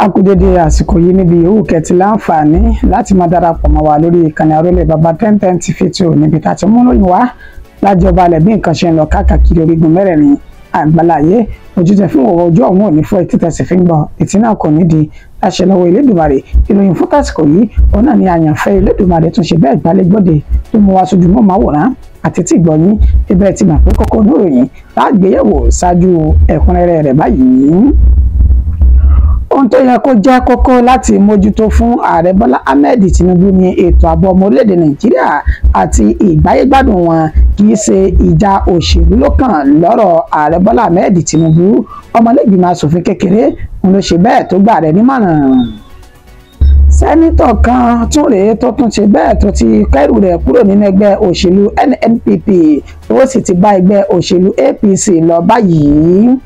akudede àsìkò yìí níbi yòówù kẹtì láǹfààní láti máa darapọ̀ mọ́ wa lórí ìkànnì àrólé baba 1010 TV níbi tá a ti mú lóyún wá lájọba alẹ̀ bí nǹkan ṣe ń lọ káàkiri orígun mẹ́rẹ̀ẹ̀rin àgbáláyé ojútẹ fún òwò ojú ọ̀hún ò ní fọ́ etí tẹ̀sí fi ń gbọ́ etí náà kò nídìí láṣẹ lọ́wọ́ Elédùmarè ìròyìn fún tásìkò yìí òun náà ni àyànfẹ́ Elédùmarè tún ṣe bẹ́ẹ̀ gbálẹ́gbọ́dẹ tó mú wa sójú mọ́ máwòrán àti tí ìgbọ̀nyín ibẹ̀ ti mà pé kókó oníròyìn lágbéyẹ̀wò ṣáájú ẹ̀kúnrẹ́rẹ́ rẹ̀ báyìí. Ohun tó yẹ kó jẹ́ kókó láti mójútó fún ààrẹ Bọ́lá Ahmed Tinubu ní ètò ààbò ọmọ orílẹ̀-èdè Nàìjíríà àti ìgbáyégbádùn wọn kì í ṣe ìjà òṣèlú lọ́kàn lọ́rọ̀ ààrẹ Bọ́lá Ahmed Tinubu ọmọlẹ́gbìmọ̀ asòfin kékeré ń ló ṣe bẹ́ẹ̀ tó gbà rẹ̀ nímọ̀ràn. Sẹ́nítọ̀ kan tún rèé tó tún ṣe bẹ́ẹ̀ tó ti kẹ́rù rẹ̀ kúrò nínú ẹgbẹ́ òṣèlú NNPP ó sì ti bá ẹgbẹ́ òṣèlú APC lọ báyìí.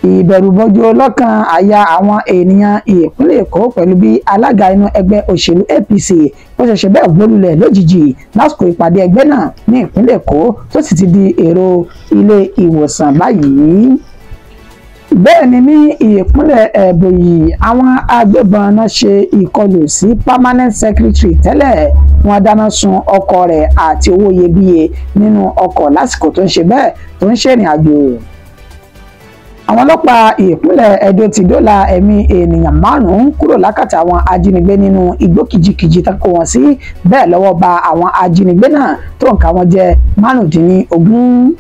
Ìbẹ̀rùbojo ọlọ́kàn àyà àwọn ènìyàn ìpínlẹ̀ Èkó pẹ̀lú bí alága inú ẹgbẹ́ òṣèlú APC ó ṣẹ̀ṣẹ̀ bẹ́ẹ̀ gbólulẹ̀ lójijì lásìkò ìpàdé ẹgbẹ́ náà ní ìpínlẹ̀ Èkó tó sì ti di èrò ilé ìwòsàn báyìí. Bẹ́ẹ̀ ni ní ìpínlẹ̀ Ebonyi àwọn agbébọn náà ṣe ìkọlù sí permanent secretary tẹ́lẹ̀ wọ́n dáná sun ọkọ̀ rẹ̀ àti owó iyebíye nínú ọkọ̀ lásìkò tó ń ṣe bẹ́ẹ̀ tó ń ṣèrìn àjò. Àwọn ọlọ́pàá ìpínlẹ̀ Edo ti dóòlà ẹ̀mí ènìyàn 5 kúrò lákàtà àwọn ajínigbé nínú igbó kìjikìji tó kó wọn sí bẹ́ẹ̀ lọ́wọ́ ba àwọn ajínigbé náà tó nǹka wọn jẹ́ 15.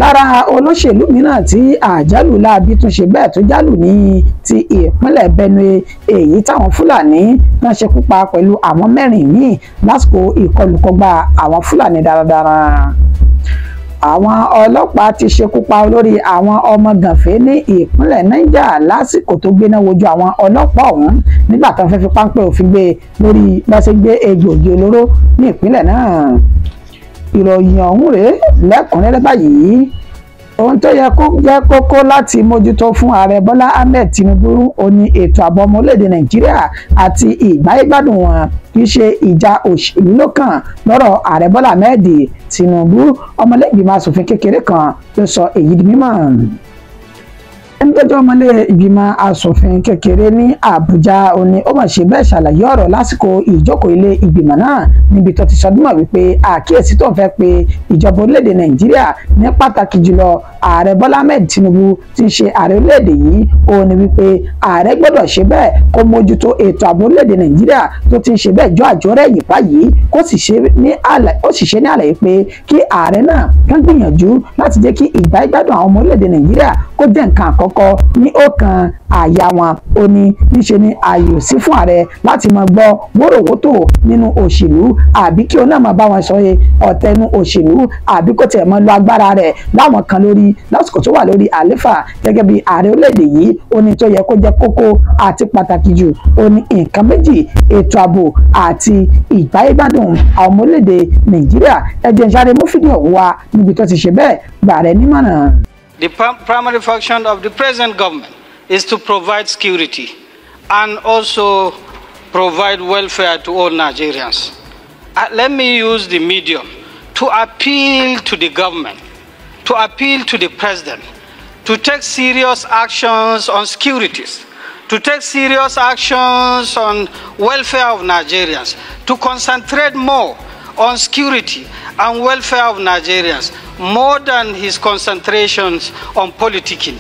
Lára olóṣèlú mìíràn tí àjálù láabi tún ṣe bẹ́ẹ̀ tó jálù ní ti ìpínlẹ̀ Benue èyí táwọn Fúlàní náà ṣekú pa pẹ̀lú àwọn 4 míì lásìkò ìkọlùkọgbà àwọn Fúlàní darandaran. Àwọn ọlọ́pàá ti ṣekú pa olórí àwọn ọmọ gànfẹ́ ní ìpínlẹ̀ Niger lásìkò tó gbéná wojú àwọn ọlọ́pàá ọ̀hún nígbà tó ń fẹ́ fi páńpẹ́ òfin gbé lórí bá ṣe gbé egbògi olóró ní ìpínlẹ̀ náà. Ìròyìn ọ̀hún rèé lẹ́kùnrẹ́rẹ́ báyìí. Ohun tó yẹ kó jẹ́ kókó láti mójútó fún ààrẹ Bọ́lá Ahmed Tinubu ó ní ètò ààbò ọmọ orílẹ̀-èdè Nàìjíríà àti ìgbáyégbádùn wọn kì í ṣe ìjà òṣèlú lọ́kàn lọ́rọ̀ ààrẹ Bọ́lá Ahmed Tinubu ọmọlẹ́gbìmọ̀ asòfin kékeré kan ló sọ èyí di mímọ̀. Ẹni tó jẹ́ ọmọlé ìgbìmọ̀ asòfin kékeré ní Àbújá ó ní ó mà ṣe bẹ́ẹ̀ ṣàlàyé ọ̀rọ̀ lásìkò ìjókòó ilé ìgbìmọ̀ náà níbi tó ti sọdúnmọ̀ wípé àkíyèsí tó ń fẹ́ pé ìjọba orílẹ̀-èdè Nàìjíríà ní pàtàkì jùlọ ààrẹ Bọ́lá Ahmed Tinubu tí ń ṣe ààrẹ orílẹ̀-èdè yìí ó ní wípé ààrẹ gbọ́dọ̀ ṣe bẹ́ẹ̀ kó mójútó ètò ààbò orílẹ̀-èdè Nàìjíríà tó ti ń ṣe bẹ́ẹ̀ jọ àjọ rẹ̀ yìí báyìí kó sì ṣe ní àlàyé pé kí ààrẹ náà kàn gbìyànjú láti jẹ́ kí ìgbáyégbádùn àwọn ọmọ orílẹ̀-èdè Nàìjíríà kó jẹ́ nǹkan àkọ́kọ́ ní ọkàn àyà wọn ó ní níṣe ni ààyò sí fún ààrẹ láti máa gbọ́ wóróworó nínú òṣèlú àbí kí ó náà máa bá wọn sọ ọ̀tẹ̀nu òṣèlú àbí kó tiẹ̀ máa lo agbára rẹ̀ láwọn kan lórí lásìkò tó wà lórí àléfà gẹ́gẹ́ bí ààrẹ orílẹ̀-èdè yìí ó ní tó yẹ kó jẹ́ kókó àti pàtàkì jù ó ní nǹkan méjì ètò ààbò àti ìgbáyégbádùn àwọn ọmọ orílẹ̀-èdè Nàìjíríà ẹ̀jẹ̀ ìṣàrẹ̀ mú fídíò wá níbi tó ti ṣe bẹ́ẹ̀ gbà rẹ̀ nímọ̀ràn. The primary function of the present government is to provide security and also provide welfare to all Nigerians. Let me use the medium to appeal to the government, to appeal to the president, to take serious actions on securities, to take serious actions on welfare of Nigerians, to concentrate more on security and welfare of Nigerians, more than his concentrations on politicking.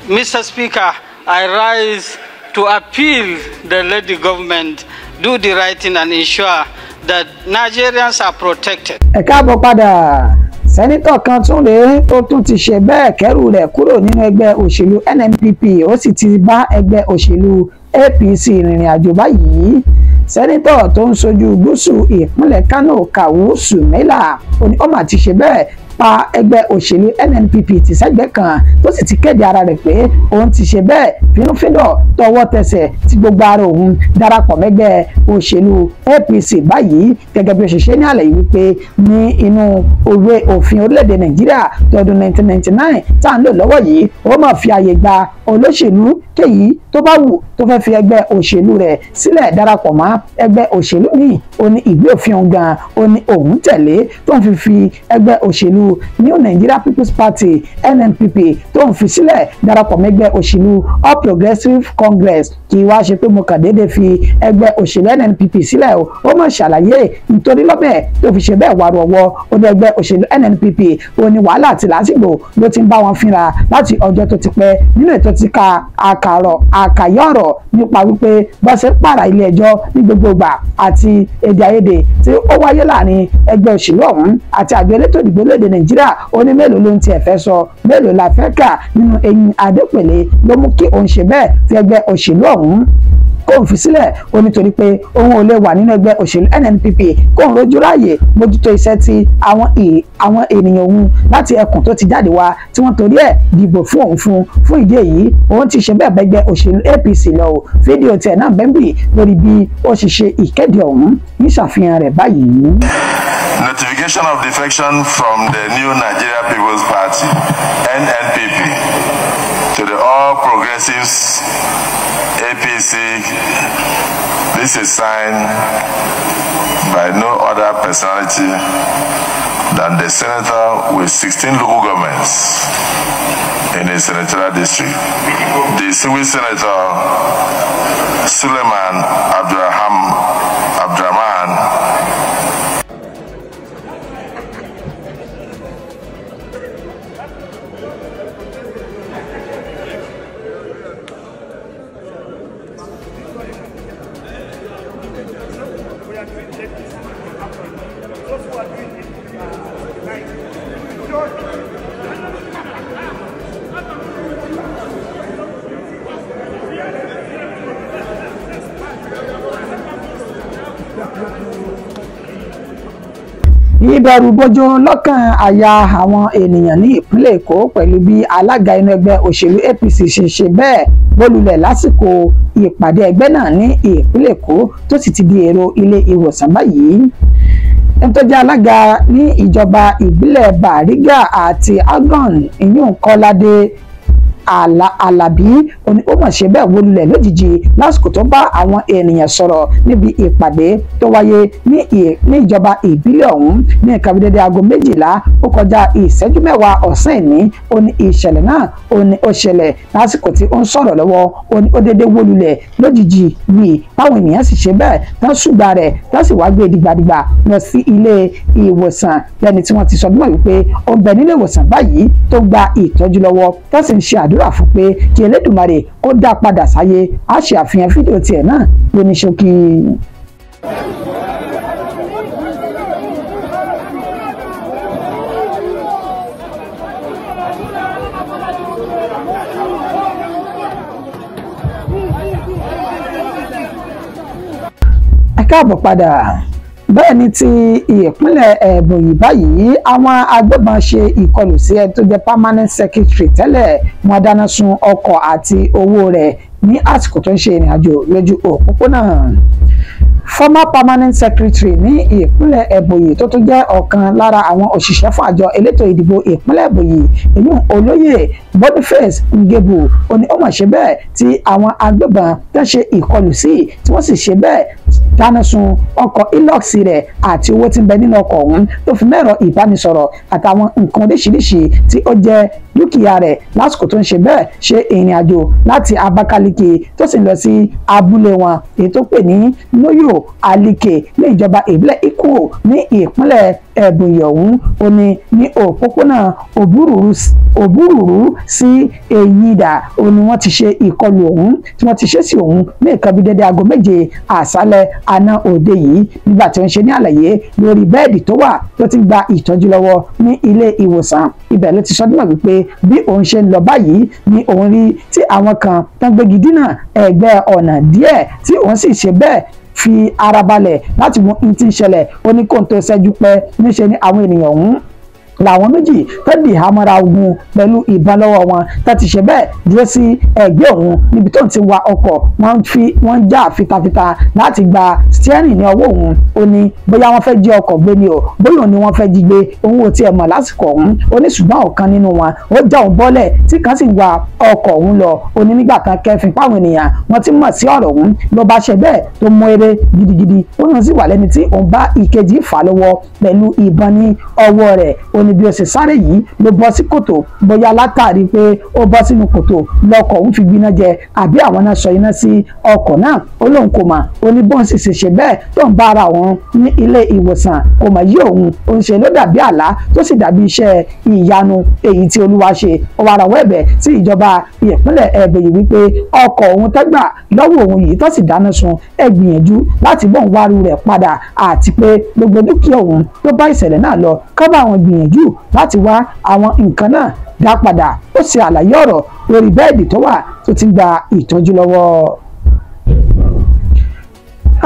Mr. Speaker, I rise to appeal that let the government do the right thing and ensure that Nigerians are protected. Ẹ káàbọ̀ padà. Sẹ́nítọ̀ kan tún rèé tó tún ti ṣe bẹ́ẹ̀ kẹ́rù rẹ̀ kúrò nínú ẹgbẹ́ òṣèlú NNPP ó sì ti bá ẹgbẹ́ òṣèlú APC rìnrìn àjò báyìí. Sẹ́nítọ̀ tó ń ṣojú gúúsù ìpínlẹ̀ Kano Kawu Sumaila ó mà ti ṣe bẹ́ẹ̀ pa ẹgbẹ́ òṣèlú NNPP ti sẹ́gbẹ́ kan tó sì ti kéde ara rẹ̀ pé òun ti ṣe bẹ́ẹ̀ fínúfíndọ̀ tọwọ́ tẹsẹ̀ tí gbogbo ara òun darapọ̀ mẹ́gbẹ́ òṣèlú APC báyìí gẹ́gẹ́ bí ó ṣe ṣe ní àlàyé wípé ní inú òwe òfin orílẹ̀-èdè Nàìjíríà tọdún 1999 tá à ń lò lọ́wọ́ yìí ó máa fi àyè gba olóṣèlú kéyìí tó bá wù tó fẹ́ fi ẹgbẹ́ òṣèlú rẹ̀ sílẹ̀ darapọ̀ mọ́ ẹgbẹ́ òṣèlú míì ó ní ìwé òfin ọ̀hún gan ó ní òun tẹ̀lé tó ń fi ẹgbẹ́ òṣèlú òṣèlú New Nigeria People's Party NNPP tó ń fi sílẹ̀ darapọ̀ mẹ́gbẹ́ òṣèlú All Progressives Congress kì í wá ṣe pé mo kàn déédéé fi ẹgbẹ́ òṣèlú NNPP sílẹ̀ o ó mọ̀ ṣàlàyé nítorí lọ́bẹ̀ tó fi ṣe bẹ́ẹ̀ wà rọ̀wọ́ ó ní ẹgbẹ́ òṣèlú NNPP ó ní wàhálà àti lásìgbò ló ti ń bá wọn fínra láti ọjọ́ tó ti pẹ́ nínú ètò ti ka àkàyọ̀rọ̀ nípa wípé bó ṣe ń pààrà ilé ẹjọ́ ní gbogbo ìgbà àti èdè àìyedè tí ó wáyé láàrin ẹgbẹ́ òṣèlú ọ̀hún àti àjọ elétò ìdìbò lóde Nàìjíríà ó ní mélòó ló ń tiẹ̀ fẹ́ sọ mélòó la fẹ́ kà nínú eyín Adépèlé ló mú kí òun ṣe bẹ́ẹ̀ fi ẹgbẹ́ òṣèlú ọ̀hún kóun fi sílẹ̀ ó nítorí pé òun ò lè wà nínú ẹgbẹ́ òṣèlú NNPP kóun rojú ráàyè mójútó iṣẹ́ tí àwọn ènìyàn òun láti ẹkùn tó ti jáde wá tí wọ́n torí ẹ̀ dìbò fún òun fún ìdí èyí òun ti ṣe bẹ́ẹ̀ bẹ́gbẹ́ òṣèlú APC lọ o fídíò tiẹ̀ náà bẹ́ńbì lórí bí ó ṣe ṣe ìkéde ọ̀hún ní ṣàfihàn rẹ̀ báyìí. Notification of defection from the New Nigeria People's Party NNPP to the All Progressives APC. This is signed by no other personality than the senator with 16 local governments in his senatorial district, the civil senator Suleiman Abdurrahman. Ìbẹ̀rù bojo lọ́kàn àyà àwọn ènìyàn ní ìpínlẹ̀ Èkó pẹ̀lú bí alága inú ẹgbẹ́ òṣèlú APC ṣe bẹ́ẹ̀ gbólulẹ̀ lásìkò ìpàdé ẹgbẹ́ náà ní ìpínlẹ̀ Èkó tó sì ti di èrò ilé ìwòsàn báyìí. Ẹni tó jẹ́ alága ní ìjọba ìbílẹ̀ Bariga àti Agon ìyún Kọ́ládé Alábí ó mọ̀ ṣe bẹ́ẹ̀ wólulẹ̀ lójijì lásìkò tó bá àwọn ènìyàn sọ̀rọ̀ níbi ìpàdé tó wáyé ní ìjọba ìbílẹ̀ ọ̀hún ní nǹkan bí dédé aago 12 ó kọjá ìṣẹ́jú 10 ọ̀sán ìní ó ní ìṣẹ̀lẹ̀ náà ó ní ó ṣẹlẹ̀ lásìkò tí ó ń sọ̀rọ̀ lọ́wọ́ ó ní ó dédé wólulẹ̀ lójijì yìí báwọn ènìyàn sì ṣe bẹ́ẹ̀ tán ṣùgbà rẹ̀ tán sì wá gbé dìgbàdìgbà lọ sí ilé ìwòsàn lẹ́ni tí wọ́n ti sọ bí wọ́n wípé ó ń bẹ nílé ìwòsàn báyìí tó gba ìtọ́jú lọ́wọ́ tán sì ń ṣe àdúrà fún pé kí Elédùmarè kó dá padà sáyé á ṣe àfihàn fídíò tiẹ̀ náà lóní ṣókí. Ẹ káàbọ̀ padà. Bẹ́ẹ̀ ni ti ìpínlẹ̀ Ebonyi báyìí àwọn agbébọn ṣe ìkọlù sí ẹni tó jẹ́ permanent secretary tẹ́lẹ̀ wọ́n dáná sun ọkọ̀ àti owó rẹ̀ ní àsìkò tó ń ṣe ìrìn àjò lójú òpópónà. Former permanent secretary ní ìpínlẹ̀ Ebonyi tó tún jẹ́ ọ̀kan lára àwọn òṣìṣẹ́ fún àjọ elétò ìdìbò ìpínlẹ̀ Ebonyi èyí olóyè Boniface Ngebu ó ní ó mà ṣe bẹ́ẹ̀ tí àwọn agbébọn tó ṣe ìkọlù sí tí wọ́n sì ṣe bẹ́ẹ̀ dáná sun ọkọ̀ Hilux rẹ̀ àti owó tí ń bẹ nínú ọkọ̀ ọ̀hún tó fi mẹ́rọ ìbánisọ̀rọ̀ àtàwọn nǹkan oríṣiríṣi tí ó jẹ́ dúkìá rẹ̀ lásìkò tó ń ṣe bẹ́ẹ̀ ṣe ìrìn àjò láti Abakaliki tó sì lọ sí abúlé wọn èyí tó pè ní Noyo Alike ní ìjọba ìbílẹ̀ Ikwo ní ìpínlẹ̀ Ebonyi ọ̀hún ó ní òpópónà Òbúrúrú sí Eyida ó ní wọ́n ti ṣe ìkọlù ọ̀hún tí wọ́n ti ṣe sí òun ní nǹkan bí dédé aago 7 àṣálẹ́ àná òde yìí nígbà tí wọ́n ṣe ní àlàyé lórí bẹ́ẹ̀dì tó wà tó ti gba ìtọ́jú lọ́wọ́ ní ilé ìwòsàn ibẹ̀ ló ti sọ nígbà wípé bí òun ṣe ń lọ báyìí ni òun rí tí àwọn kan tán gbégi dínà ẹ̀gbẹ́ ọ̀nà díẹ̀ tí òun sì ṣe bẹ́ẹ̀ fi ara balẹ̀ láti mú ní tí ń ṣẹlẹ̀ ó ní kóun tó ṣẹ́jú pẹ́ níṣe ni àwọn ènìyàn ọ̀hún làwọn méjì tó di ìhámọ́ra ogun pẹ̀lú ìbọn lọ́wọ́ wọn tó ti ṣe bẹ́ẹ̀ dúró sí ẹgbẹ́ òun níbi tó ti wa ọkọ̀ wọ́n ń jà fitafita láti gba steering ní ọwọ́ òun ó ní bóyá wọ́n fẹ́ jí ọkọ̀ gbé ni o bóyá ni wọ́n fẹ́ jí gbé òun ò tiẹ̀ mọ̀ lásìkò ọ̀hún ó ní ṣùgbọ́n ọ̀kan nínú wọn ó já òun bọ́lẹ̀ tí kan sì wa ọkọ̀ òun lọ ó ní nígbà kan kẹfìn páwọn ènìyàn wọ́n ti mọ̀ sí ọ̀rọ̀ òun ló bá ṣe bẹ́ẹ̀ tó mú eré gidigidi ó náà sì wà lẹ́ni tí òun bá ìkejì fà lọ́wọ́ pẹ̀lú ìbọn ní ọwọ́ rẹ̀ ó ní ní bí ó ṣe sáré yìí ló bọ́ sí kòtò bóyá látàrí pé ó bọ́ sínú kòtò lọkọ̀ òun fi gbiná jẹ àbí àwọn náà sọ iná sí ọkọ̀ náà ó lóun kò mà ó ní bóun sì ṣe bẹ́ẹ̀ tó ń bá ara òun ní ilé ìwòsàn kò mà yí òun ó ń ṣe ló dàbí àlá tó sì dàbí iṣẹ́ ìyanu èyí tí Olúwa ṣe ó wá rawọ́ ẹ̀bẹ̀ sí ìjọba ìpínlẹ̀ Ẹ̀bẹ̀ yìí wípé ọkọ̀ òun tẹ́gbà lọ́wọ́ òun yìí tó sì dáná sun ẹ gbìyànjú láti bọ́n wárú rẹ̀ padà àti pé gbogbo dúkìá òun tó bá ìṣẹ̀lẹ̀ náà lọ ká bá àwọn gbìyànjú láti wá àwọn nǹkan náà dá padà ó ṣe àlàyé ọ̀rọ̀ lórí bẹ́ẹ̀dì tó wà tó ti ń gba ìtọ́jú lọ́wọ́.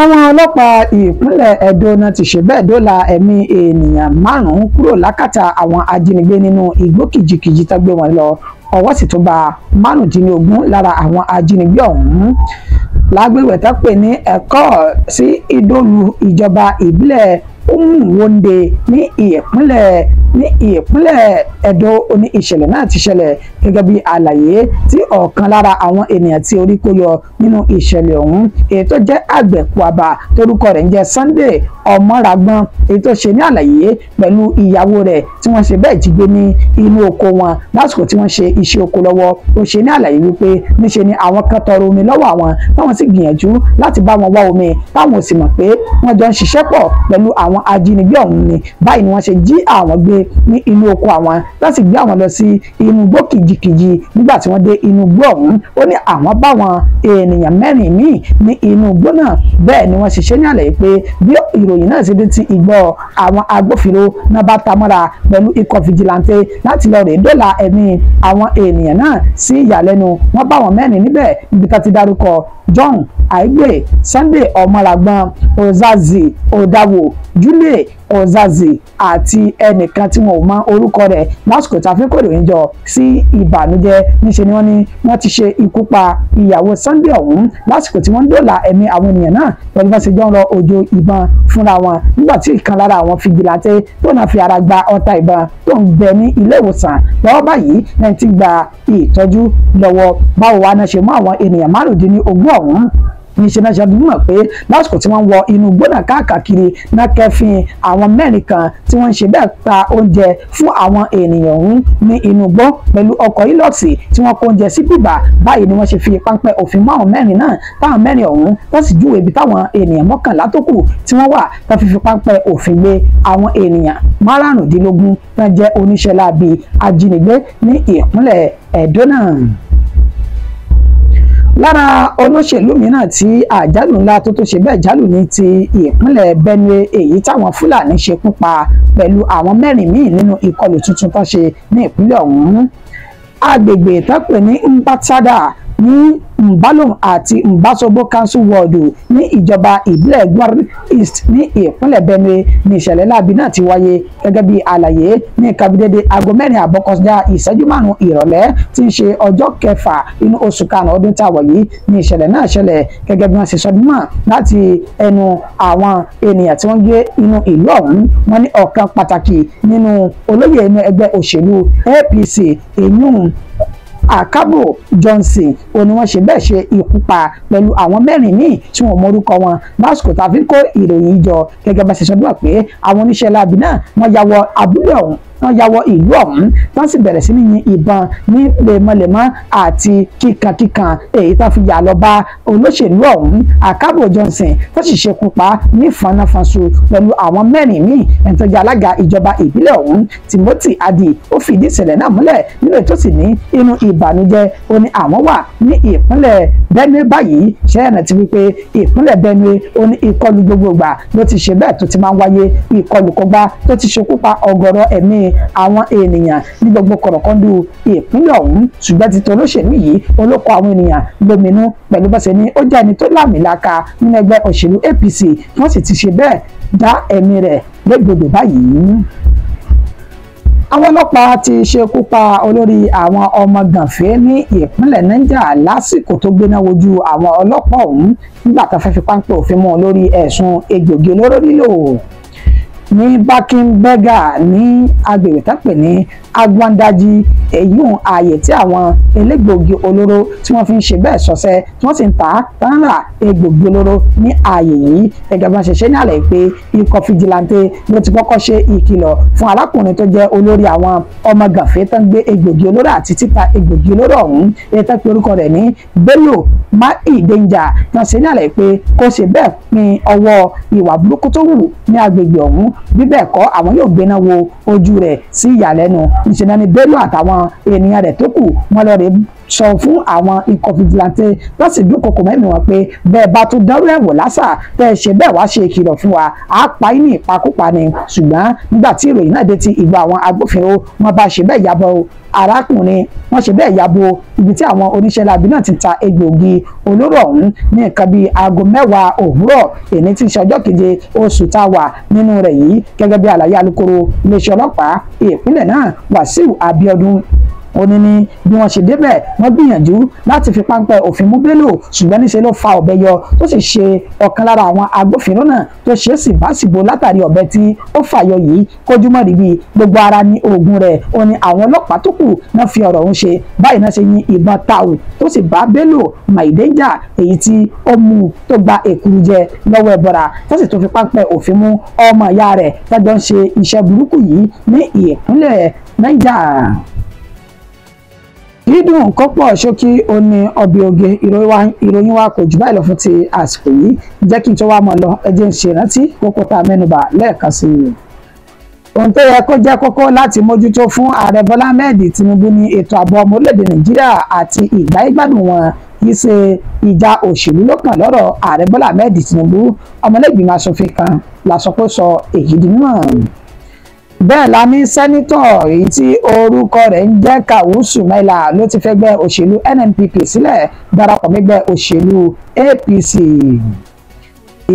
àwọn ọlọ́pàá ìpínlẹ̀ Ẹdó náà ti ṣe bẹ́ẹ̀ dóòlà ẹ̀mí ènìyàn 5 kúrò lákàtà àwọn ajínigbé nínú igbó kìjikìji tó gbé wọn lọ ọwọ́ sì tún bá 15 lára àwọn ajínigbé ọ̀hún lágbègbè tó pè ní ẹ̀kọ́ sí ìdólù ìjọba ìbílẹ̀ Umuwonde ní ìpínlẹ̀ Ẹdó oní ìṣẹ̀lẹ̀ náà ti ṣẹlẹ̀ gẹ́gẹ́ bí àlàyé tí ọ̀kan lára àwọn ènìyàn tí orí kó yọ nínú ìṣẹ̀lẹ̀ ọ̀hún èyí tó jẹ́ àgbẹ̀ Kwaba torúkọ rẹ̀ ń jẹ́ Sunday Ọmọragbọ́n èyí tó ṣe ní àlàyé pẹ̀lú ìyàwó rẹ̀ tí wọ́n ṣe bẹ́ẹ̀ jí gbé ní inú oko wọn lásìkò tí wọ́n ṣe iṣẹ́ oko lọ́wọ́ ó ṣe ní àlàyé wípé níṣe ni àwọn kan tọrọ omi lọ́wọ́ àwọn táwọn sì gbìyànjú láti bá wọn wá omi táwọn ò sì mọ̀ pé wọ́n jọ ń ṣiṣẹ́ pọ̀ pẹ̀lú àwọn ajínigbé ọ̀hún ni báyìí ni wọ́n ṣe jí àwọn gbé ní inú oko àwọn láti gbé àwọn lọ sí inú igbó kìjikìji nígbà tí wọ́n dé inú igbó ọ̀hún ó ní àwọn bá wọn ènìyàn 4 míì ní inú igbó náà bẹ́ẹ̀ ni wọ́n ṣe ṣe ní àlàyé pé bí ìròyìn náà ṣe dé ti ìgbọ́ àwọn agbófinró náà bá tamọ́ra pẹ̀lú ikọ̀ fìjìláńtẹ́ láti lọ rèé dóòlà ẹ̀mí àwọn ènìyàn náà sí ìyàlẹ́nu wọ́n bá wọn 4 níbẹ̀ níbi ká ti dárúkọ John Aigbe, Sunday Ọmọragbọ́n, Ozazi Odawo, Julie Ozazi àti ẹnìkan tí wọn ò mọ orúkọ rẹ̀ lásìkò tí a fi kó ìròyìn jọ sí ìbànújẹ́ níṣe ni wọ́n ní wọ́n ti ṣe ikú pa ìyàwó Sunday ọ̀hún lásìkò tí wọ́n ń dóòlà ẹ̀mí àwọn ènìyàn náà pẹ̀lú bá ṣe jọ ń rọ òjò ìbọn fúnra wọn nígbà tí ìkan lára àwọn fìjìláńtẹ́ tó náà fi ara gba ọta ìbọn tó ń bẹ ní ilé ìwòsàn lọ́wọ́ báyìí lẹ́yìn tí gba ìtọ́jú lọ́wọ́ báwo wá náà ṣe mú àwọn ènìyàn 15 ọ̀hún níṣẹ́ náà ṣàdúgbò pé lásìkò tí wọ́n wọ inú gbọ́dọ̀ káàkiri náà kẹfìn àwọn 4 kan tí wọ́n ń ṣe bẹ́ẹ̀ ta oúnjẹ fún àwọn ènìyàn ọ̀hún ní inú gbọ́ pẹ̀lú ọkọ̀ Hilux tí wọ́n kó oúnjẹ sí bíbà báyìí ni wọ́n ṣe fi páńpẹ́ òfin mọ́ àwọn 4 náà táwọn 4 ọ̀hún tó sì júwèé ibi táwọn ènìyàn 11 tó kù tí wọ́n wà tó fi páńpẹ́ òfin gbé àwọn ènìyàn 15 náà jẹ́ oníṣẹ́ láabi ajínigbé ní ìpínlẹ̀ Ẹdó náà. Lára olóṣèlú mìíràn tí àjálù ńlá tó ṣe bẹ́ẹ̀ jálù ní ti ìpínlẹ̀ Benue èyí táwọn Fúlàní ṣekú pa pẹ̀lú àwọn 4 míì nínú ìkọlù tuntun tó ṣe ní ìpínlẹ̀ ọ̀hún agbègbè tó pè ní Mbatsada ní Mbalum àti Mbasobo Council Ward ní ìjọba ìbílẹ̀ Gwari East ní ìpínlẹ̀ Benue ní ìṣẹ̀lẹ̀ láabi náà ti wáyé gẹ́gẹ́ bí àlàyé ní kabidede aago 4 kọjá ìṣẹ́jú 5 ìrọ̀lẹ́ tí ń ṣe ọjọ́ 6 inú oṣù karùn-ún ọdún tá a wà yìí ní ìṣẹ̀lẹ̀ náà ṣẹlẹ̀ gẹ́gẹ́ bí wọ́n ṣe sọ mímọ̀ láti ẹnu àwọn ènìyàn tí wọ́n gbé inú ìlú ọ̀hún wọ́n ní ọ̀kan pàtàkì nínú olóyè inú ẹgbẹ́ òṣèlú APC èyún Akabo Johnson òní wọ́n ṣe bẹ́ẹ̀ ṣe ikú pa pẹ̀lú àwọn 4 míì tí wọ́n mọrúkọ wọn lásìkò tá a fi kó ìròyìn jọ gẹ́gẹ́ bá ṣe sọ pé àwọn oníṣẹ́ láabi náà wọ́n ya wọ abúlé ọ̀hún wọ́n ya wọ ìlú ọ̀hún wọ́n sì bẹ̀rẹ̀ sí ní yin ìbọn ní lemọ́lemọ́ àti kíkankíkan èyí tó fi yà lọ bá olóṣèlú ọ̀hún Akabo Johnson tó sì ṣekú pa ní fanáfanṣu pẹ̀lú àwọn 4 míì ẹni tó jẹ́ alága ìjọba ìbílẹ̀ ọ̀hún Timothy Adi ó fìdí ìṣẹ̀lẹ̀ náà múlẹ̀ nínú ètò sì ní inú ìbànújẹ́ ó ní àwọn wà ní ìpínlẹ̀ Benue báyìí ṣe é rántí wípé ìpínlẹ̀ Benue ó ní ìkọlù gbogbogbà ló ti ṣe bẹ́ẹ̀ tó ti máa ń wáyé ìkọlù kọgbá tó ti ṣekú pa ọ̀gọ̀rọ̀ ẹ̀mí àwọn ènìyàn ní gbogbo kọ̀rọ̀kọ́ndù ìpínlẹ̀ ọ̀hún ṣùgbọ́n ti tolóṣèlú yìí olóko àwọn ènìyàn lóminú pẹ̀lú bọ́sẹ̀ ní ó jẹ́ ẹni tó láàmìlaka nínú ẹgbẹ́ òṣèlú APC wọ́n sì ti ṣe bẹ́ẹ̀ dá ẹ̀mí rẹ̀ légbodò báyìí. Àwọn ọlọ́pàá ti ṣekú pa olórí àwọn ọmọ gànfẹ́ ní ìpínlẹ̀ Niger lásìkò tó gbéná wojú àwọn ọlọ́pàá ọ̀hún nígbà tó fẹ́ fi páńpẹ́ òfin mọ́ lórí ẹ̀sùn egbògi olóró lílò. ní Bakin-Berger ní agbègbè tó pè ní Agbandaji, èyí ààyè tí àwọn elégbòogi olóró tí wọ́n fi ń ṣe bẹ́ẹ̀ ṣọṣẹ́ tí wọ́n sì ń ta tánrà egbòogi olóró ní ààyè yìí. Gẹ́gẹ́ bí wọ́n ṣe ṣe ní àlàyé pé ikọ̀ fìjìláńtẹ́ ló ti kọ́kọ́ ṣe ìkìlọ̀ fún arákùnrin tó jẹ́ olórí àwọn ọmọ gànfẹ́ tó ń gbé egbòogi olóró àti títa egbòogi olóró ọ̀hún, èyí tó pe orúkọ rẹ̀ ní Bello Maidenja, tí wọ́n ṣe ní àlàyé pé kó ṣe bẹ́ẹ̀ pin ọwọ́ ìwà burúkú tó wù ní agbègbè ọ̀hún, bí bẹ́ẹ̀ kọ́ àwọn yóò gbéná wo ojú rẹ̀ sí ìyàlẹ́nu. Níṣẹ́ ni Bello àtàwọn ènìyàn rẹ̀ tó kù wọ́n lọ rè sọ fún àwọn ikọ̀ fìjìláńtẹ́ tó sì dúnkokò mẹ́mìí wọn pé bẹ́ẹ̀ bá tún dárú ẹ̀wò lásà tẹ́ ẹ ṣe bẹ́ẹ̀ wá ṣe ìkìlọ̀ fún wa á pa yín ní ìpakúpa ni. Ṣùgbọ́n nígbà tí ìròyìn náà dé ti ìgbà àwọn agbófinró, wọn bá ṣe bẹ́ẹ̀ yabọ̀ arákùnrin, wọ́n ṣe bẹ́ẹ̀ yabo ibi tí àwọn oníṣẹ́ láabi náà ti ta egbòogi olóró ọ̀hún ní nǹkan bíi aago 10 òwúrọ̀ èyí tí í ṣe ọjọ́ keje oṣù tá a wà nínú rẹ̀ yìí. Gẹ́gẹ́ bí àlàyé alukoro iléeṣẹ́ ọlọ́pàá ìpínlẹ̀ náà Wàsíù Abíọ́dún, ó ní bí wọ́n ṣe débẹ̀ wọ́n gbìyànjú láti fi páńpẹ́ òfin mú Bello, ṣùgbọ́n níṣẹ́ ló fa ọ̀bẹ yọ tó sì ṣe ọ̀kan lára àwọn agbófinró náà tó ṣe é sì báṣìbò látàrí ọ̀bẹ tí ó fàyọ yìí kójúmọ́ ríbi gbogbo ara ní oògùn rẹ̀. ó ní àwọn ọlọ́pàá tó kù náà fi ọ̀rọ̀ ọ̀hún ṣe báyìí náà ṣe yin ìbọn tàù tó sì bá Bello Maidenja èyí tí ó mú tó gba èkuru jẹ lọ́wọ́ ẹbọra tó sì tó fi páńpẹ́ òfin mú ọmọ ìyá rẹ̀ tọ́jọ́ ń ṣe iṣẹ́ burúkú yìí ní ìpínlẹ̀ Niger. Dídùn kọ́pọ̀ ṣókí ó ní ọbẹ̀ oge. Ìròyìn wa kò jù báyìí lọ fún ti àsìkò yìí. Jẹ́ kí n tó wá mọ́ lọ ẹ jẹ́ n ṣe ìrántí kókó tá a mẹ́nubà lẹ́ẹ̀kan sí i. Ohun tó yẹ kó jẹ́ kókó láti mójútó fún ààrẹ Bọ́lá Ahmed Tinubu ní ètò ààbò ọmọ orílẹ̀-èdè Nàìjíríà àti ìgbáyégbádùn wọn kì í ṣe ìjà òṣèlú lọ́kàn lọ́rọ̀ ààrẹ Bọ́lá Ahmed Tinubu. Ọmọlẹ́gbìmọ̀ aṣòfin kan la sọ pé sọ èyí di mímọ̀. Bẹ́ẹ̀ la ní sẹ́nítọ̀ èyí tí orúkọ rẹ̀ ń jẹ́ Kawusu Maila ló ti fẹ́gbẹ́ òṣèlú NNPP sílẹ̀ darapọ̀ mẹ́gbẹ́ òṣèlú APC.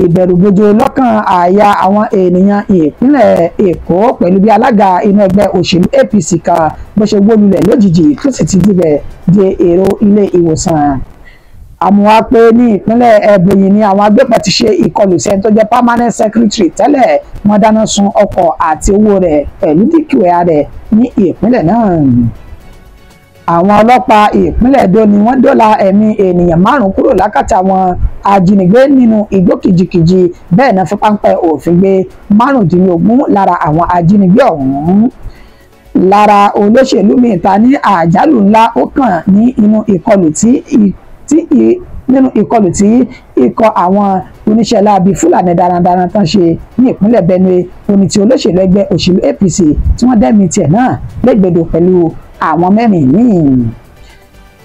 Ìbẹ̀rùbojo lọ́kàn àyà àwọn ènìyàn ìpínlẹ̀ Èkó pẹ̀lú bí alága inú ẹgbẹ́ òṣèlú APC kan bó ṣe wó lulẹ̀ lójijì tó sì ti dibẹ̀ di èrò ilé ìwòsàn. Àmúwá pé ní ìpínlẹ̀ Ebonyi ni àwọn agbébọn ti ṣe ìkọlù sí ẹni tó jẹ́ permanent secretary tẹ́lẹ̀, wọ́n dáná sun ọkọ̀ àti owó rẹ̀ pẹ̀lú dúkìá rẹ̀ ní ìpínlẹ̀ náà. Àwọn ọlọ́pàá ìpínlẹ̀ Edo ni wọ́n dóòlà ẹ̀mí ènìyàn 5 kúrò lákàtà àwọn ajínigbé nínú igbó kìjikìji, bẹ́ẹ̀ náà fi páńpẹ́ òfin gbé 15 lára àwọn ajínigbé ọ̀hún. Lára olóṣèlú míì ta ní àjálù ńlá ó kàn ní inú ìkọlù tí ikọ̀ àwọn oníṣẹ́ láabi Fúlàní darandaran tán ṣe ní ìpínlẹ̀ Benue, oní tí olóṣèlú ẹgbẹ́ òṣèlú APC tí wọ́n dẹ́mi tiẹ̀ náà lẹ́gbẹ̀dọ̀ pẹ̀lú àwọn mẹ́rin míì.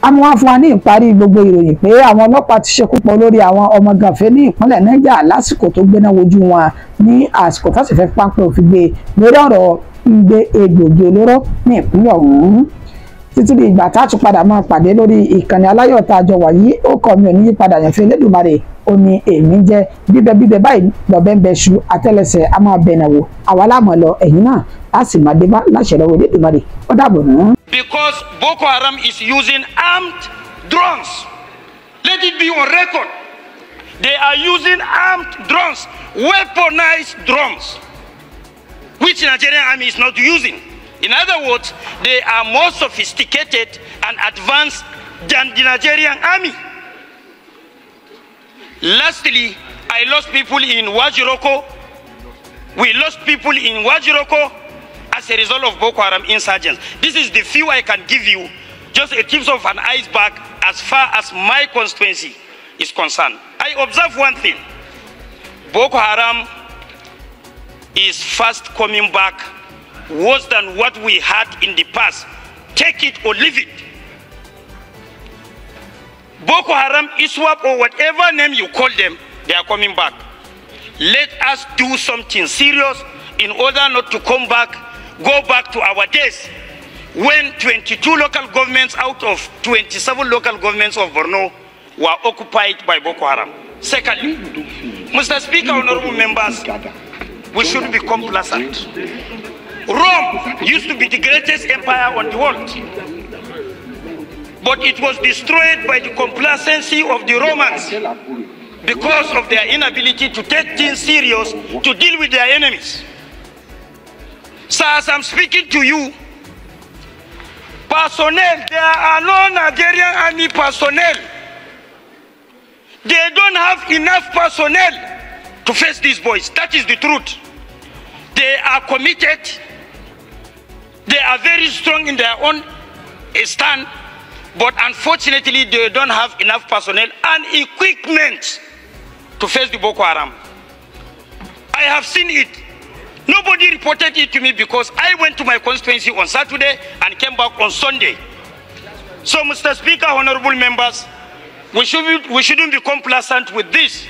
Àmọ́ fún wa ní ìparí gbogbo ìròyìn pé àwọn ọlọ́pàá ti ṣekú pa olórí àwọn ọmọ gànfẹ́ ní ìpínlẹ̀ Niger lásìkò tó gbéná wojú wọn ní àsìkò tó sì fẹ́ páńpẹ́ òfin gbé lórí ọ̀rọ̀ gbígbé egbògi olóró ní ìpínlẹ̀ ọ̀hún. Títí di ìgbà tá a tún padà máa pàdé lórí ìkànnì aláyọ̀ tá a jọ wà yìí, ó kọ́ mi ò ní yípadà yẹn fún Elédùmarè ó ní èmi jẹ́ bíbẹ báyìí lọ́bẹ̀ ń bẹ ṣu àtẹ́lẹsẹ̀ a máa bẹ̀nà wò àwa láàmọ̀ lọ ẹ̀yìn náà a sì máa dé bá láṣẹ lọ́wọ́ Elédùmarè ó dàbọ̀ náà. Because Boko Haram is using armed drones. Let it be on record. They are using armed drones, weaponized drones, which the Nigerian army is not using. In other words, they are more sophisticated and advanced than the Nigerian army. Lastly, I lost people in Wajiroko. We lost people in Wajiroko as a result of Boko Haram insurgents. This is the few I can give you, just a tip of an iceberg as far as my constituency is concerned. I observe one thing. Boko Haram is fast coming back, worse than what we had in the past. Take it or leave it. Boko Haram, ISWAP, or whatever name you call them, they are coming back. Let us do something serious in order not to go back to our days when 22 local governments out of 27 local governments of Borno were occupied by Boko Haram. Secondly, Mr. Speaker, honorable members, we should be complacent. Rome used to be the greatest empire on the world, but it was destroyed by the complacency of the Romans because of their inability to take things serious to deal with their enemies. So as I'm speaking to you, personnel, there are no Nigerian army personnel. They don't have enough personnel to face these boys. That is the truth. They are committed. They are very strong in their own stand. But unfortunately, they don't have enough personnel and equipment to face the Boko Haram. I have seen it. Nobody reported it to me because I went to my constituency on Saturday and came back on Sunday. So, Mr. Speaker, honorable members, we shouldn't be complacent with this.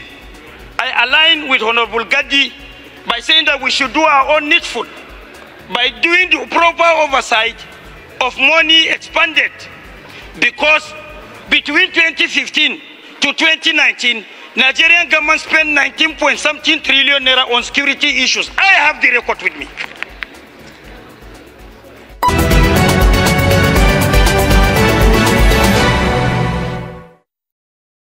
I align with Honorable Gadi by saying that we should do our own needful by doing the proper oversight of money expended, because between 2015 to 2019, Nigerian government spent 19 point something trillion naira on security issues. I have the record with me.